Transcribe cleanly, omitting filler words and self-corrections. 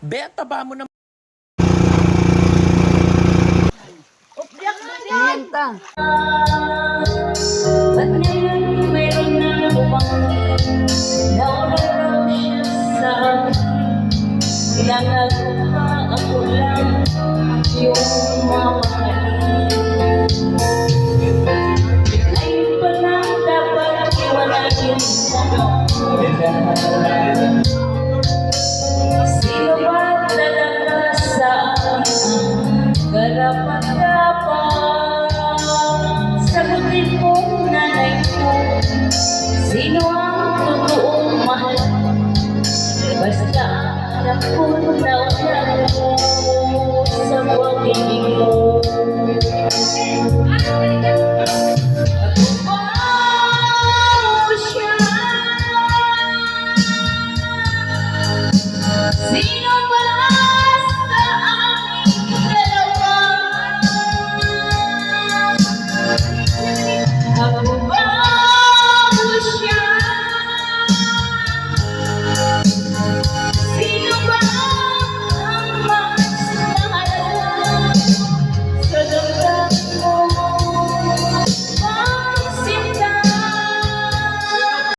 Beta ba mo na Niyenta. Ba't ngayon mayroon na upang naularaw siya sa ilang ako lang yung mamahalin. Ngayon pa lang dapat iwalayin mo. Sino ba talaga sa akin ang karapat-dapat? Sagutin mo, nanay ko, sino ang totoong mahal? Basta alam ko na wala mo sa pag-ibig mo. Ako ba siya? Sino